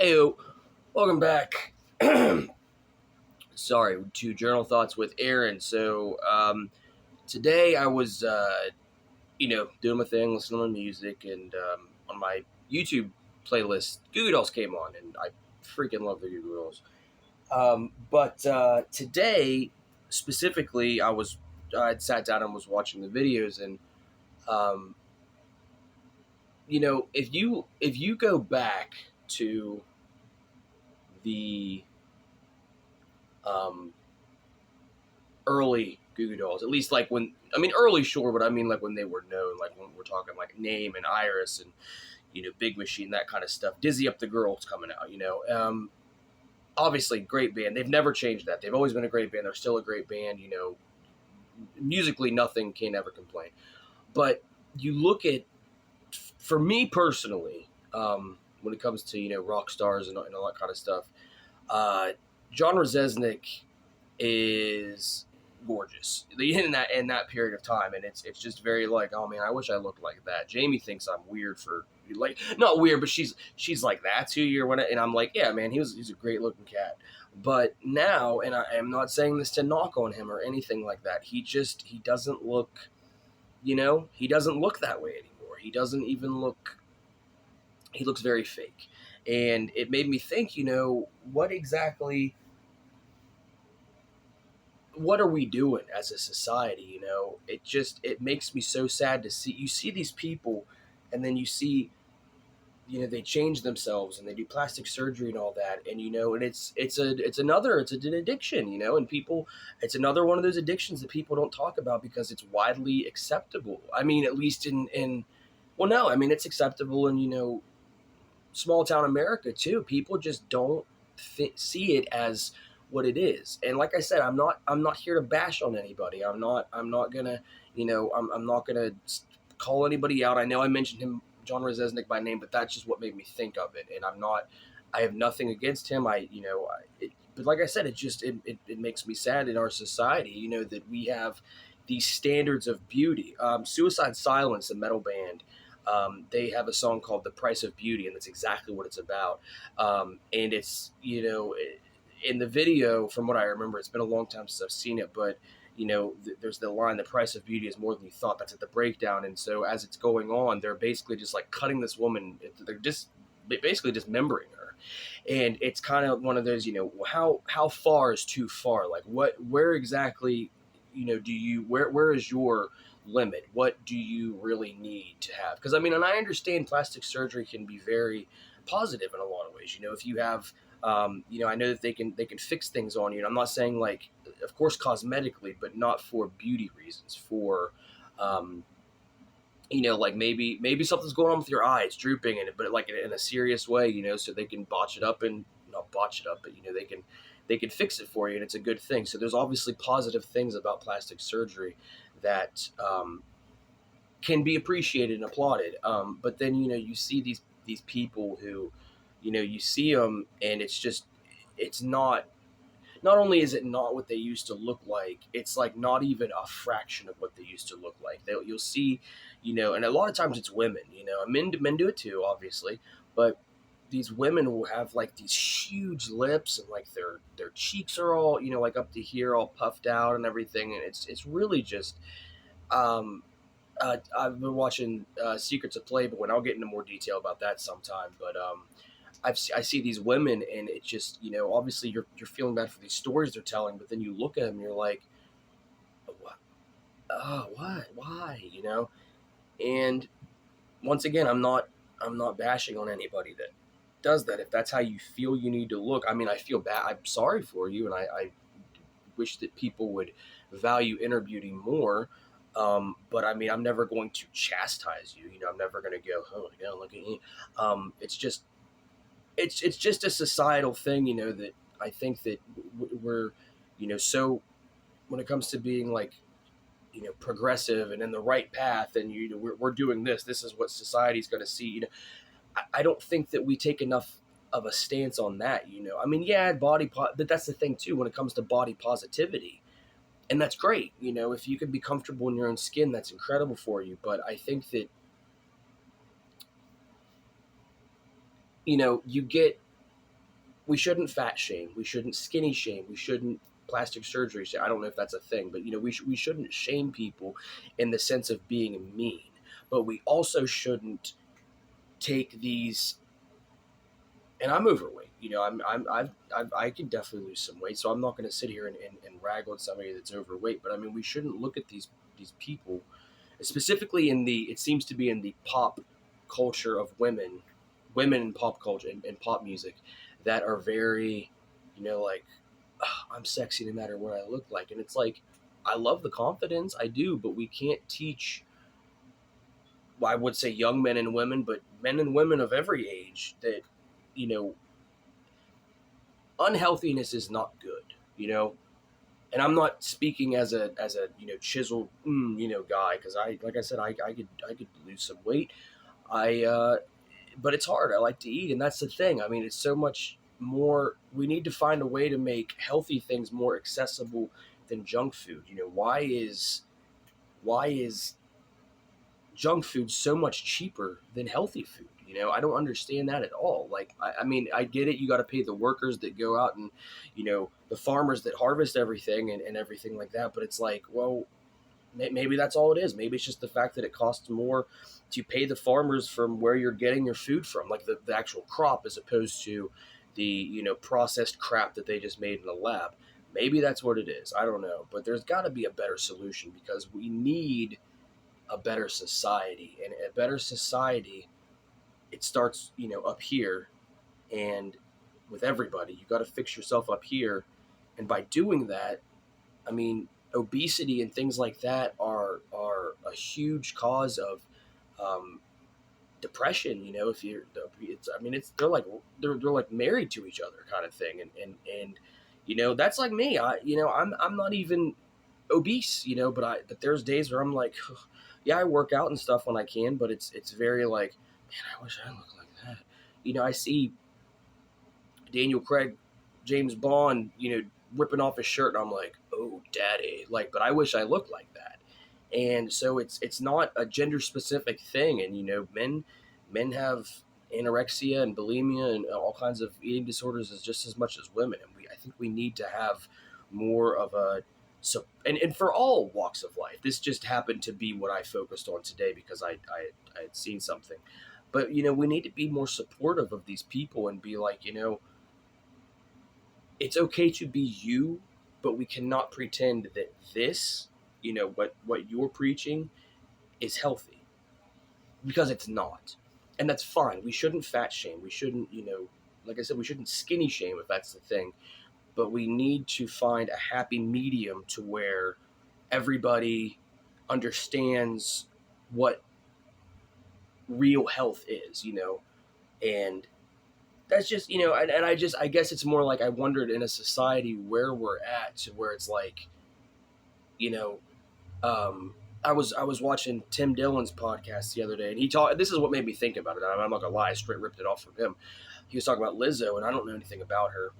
Heyo, welcome back. Sorry, to Journal Thoughts with Aaron. Today I was, doing my thing, listening to music, and on my YouTube playlist, Goo Goo Dolls came on, and I freaking love the Goo Goo Dolls. But today, specifically, I'd sat down and was watching the videos, and um, if you go back to the um, early Goo Goo Dolls, at least like early, sure, but I mean like when they were known, like when we're talking like Name and Iris and Big Machine, that kind of stuff. Dizzy Up the Girls coming out. Obviously great band. They've never changed that. They've always been a great band. They're still a great band. Musically, nothing can ever complain. But you look at, for me personally, when it comes to rock stars and all that kind of stuff, John Rzeznik is gorgeous in that period of time, and it's just very like, oh man, I wish I looked like that. Jamie thinks I'm weird for like, not weird, but she's like that too. And I'm like, yeah, man, he's a great looking cat. But now, and I am not saying this to knock on him or anything like that. He doesn't look, he doesn't look that way anymore. He doesn't even look. He looks very fake, and it made me think, what exactly. What are we doing as a society? It makes me so sad to see these people, and then you see, they change themselves and they do plastic surgery and all that, and and it's an addiction, and people, it's another one of those addictions that people don't talk about because it's widely acceptable. I mean, at least in well, no, I mean, it's acceptable in small town America too. People just don't see it as what it is. And like I said, I'm not here to bash on anybody. I'm not gonna I'm not gonna call anybody out. I know I mentioned him, John Rzeznik, by name, but that's just what made me think of it. And I have nothing against him. But like I said, it makes me sad in our society, that we have these standards of beauty. Suicide Silence, a metal band, they have a song called "The Price of Beauty," and that's exactly what it's about. And it's in the video, from what I remember, it's been a long time since I've seen it, but there's the line, "The price of beauty is more than you thought." That's at the breakdown, and so as it's going on, they're basically just like cutting this woman. They're just basically dismembering her, and it's kind of one of those, how far is too far? Like where exactly, where is your limit? What do you really need to have? Because I mean, and I understand plastic surgery can be very positive in a lot of ways. If you have, I know that they can fix things on you. And I'm not saying like, of course, cosmetically, but not for beauty reasons. For, like maybe something's going on with your eye, it's drooping, but like in a serious way, so they can botch it up, and not botch it up, but they can fix it for you, and it's a good thing. So there's obviously positive things about plastic surgery that can be appreciated and applauded. But then you see these people who, you see them, and it's not. Not only is it not what they used to look like, it's like not even a fraction of what they used to look like. You'll see, and a lot of times it's women. Men do it too, obviously, but these women will have like these huge lips, and like their cheeks are all like up to here, all puffed out and everything, and it's really just. I've been watching Secrets of Playboy, and I'll get into more detail about that sometime. But I see these women, and it just obviously you're feeling bad for these stories they're telling, but then you look at them, and you're like, what? What? Why? And once again, I'm not bashing on anybody that does that. If that's how you feel you need to look, I mean, I feel bad. I'm sorry for you, and I wish that people would value inner beauty more. But I mean, I'm never going to chastise you. I'm never going to go, oh my God, look at you. It's just a societal thing, that I think that we're, so when it comes to being like, progressive and in the right path, and we're doing this. This is what society's going to see. I don't think that we take enough of a stance on that. I mean, yeah, but that's the thing too when it comes to body positivity. And that's great, if you can be comfortable in your own skin, that's incredible for you. But I think that, you get we shouldn't fat shame, we shouldn't skinny shame, we shouldn't plastic surgery shame. I don't know if that's a thing, but we shouldn't shame people in the sense of being mean, but we also shouldn't take these. And I'm overweight. I can definitely lose some weight, so I'm not going to sit here and rag on somebody that's overweight. But I mean, we shouldn't look at these people, specifically in the. It seems to be in the pop culture of women in pop culture and pop music, that are very, like, I'm sexy no matter what I look like, and it's like, I love the confidence, I do, but we can't teach. Well, I would say young men and women, but men and women of every age that you know unhealthiness is not good, and I'm not speaking as a chiseled guy, because I like I said I could lose some weight. I But it's hard. I like to eat, and that's the thing. I mean, it's so much more. We need to find a way to make healthy things more accessible than junk food. Why is junk food so much cheaper than healthy food? I don't understand that at all. Like, I mean, I get it. You got to pay the workers that go out and, the farmers that harvest everything and everything like that. But it's like, well, maybe that's all it is. Maybe it's just the fact that it costs more to pay the farmers from where you're getting your food from, like the actual crop, as opposed to the, processed crap that they just made in the lab. Maybe that's what it is. I don't know. But there's got to be a better solution, because we need a better society. And a better society, it starts, up here, and with everybody. You got to fix yourself up here. And by doing that, I mean, obesity and things like that are a huge cause of um, depression. If you're, it's, I mean, it's they're like married to each other kind of thing, and that's like me. I'm not even obese, but there's days where I'm like, yeah, I work out and stuff when I can, but it's very like, man, I wish I looked like that. I see Daniel Craig, James Bond, ripping off his shirt, and I'm like, oh, daddy, like, but I wish I looked like that. And so it's not a gender specific thing, and men have anorexia and bulimia and all kinds of eating disorders just as much as women, and I think we need to have more of a. So, and for all walks of life, this just happened to be what I focused on today, because I had seen something. But we need to be more supportive of these people and be like, it's okay to be you, but we cannot pretend that this, what you're preaching is healthy, because it's not. And that's fine. We shouldn't fat shame. We shouldn't, like I said, we shouldn't skinny shame, if that's the thing. But we need to find a happy medium to where everybody understands what real health is, and that's just, and I guess it's more like, I wondered in a society where we're at, to where it's like, you know I was watching Tim Dillon's podcast the other day, and he talked. This is what made me think about it. I'm not gonna lie, I straight ripped it off from him. He was talking about Lizzo, and I don't know anything about her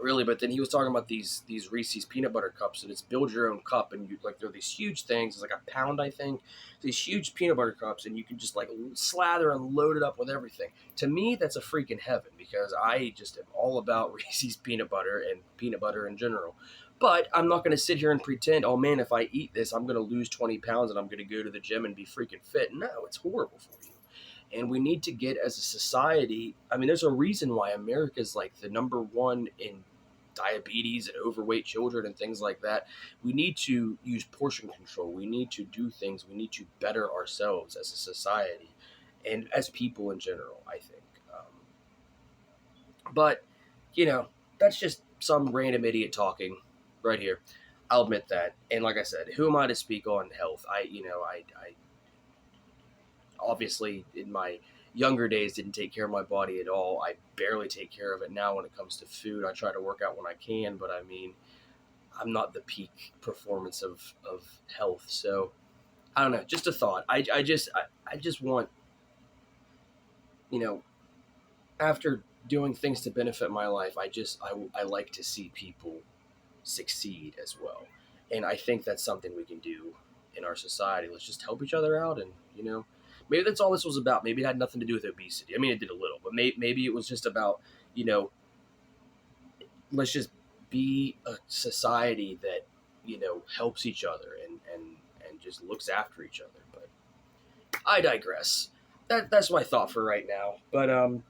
really, but then he was talking about these Reese's peanut butter cups, and it's build your own cup, and like, they're these huge things. It's like a pound, I think. These huge peanut butter cups, and you can just like slather and load it up with everything. To me, that's a freaking heaven, because I just am all about Reese's peanut butter and peanut butter in general. But I'm not going to sit here and pretend, oh man, if I eat this, I'm going to lose 20 pounds and I'm going to go to the gym and be freaking fit. No, it's horrible for you. And we need to get, as a society, I mean, there's a reason why America is like the number one in diabetes and overweight children and things like that. We need to use portion control. We need to do things. We need to better ourselves as a society and as people in general, I think. But, you know, that's just some random idiot talking right here. I'll admit that. And like I said, who am I to speak on health? I obviously, in my younger days, didn't take care of my body at all. I barely take care of it now when it comes to food. I try to work out when I can, but I mean, I'm not the peak performance of health. So I don't know. Just a thought. I just want, you know, after doing things to benefit my life, I like to see people succeed as well. And I think that's something we can do in our society. Let's just help each other out, and maybe that's all this was about. Maybe it had nothing to do with obesity. I mean, it did a little, but maybe it was just about, you know let's just be a society that, helps each other and just looks after each other. But I digress. That's my thought for right now. But I'll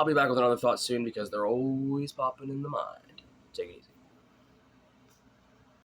be back with another thought soon because they're always popping in the mind. Take it easy.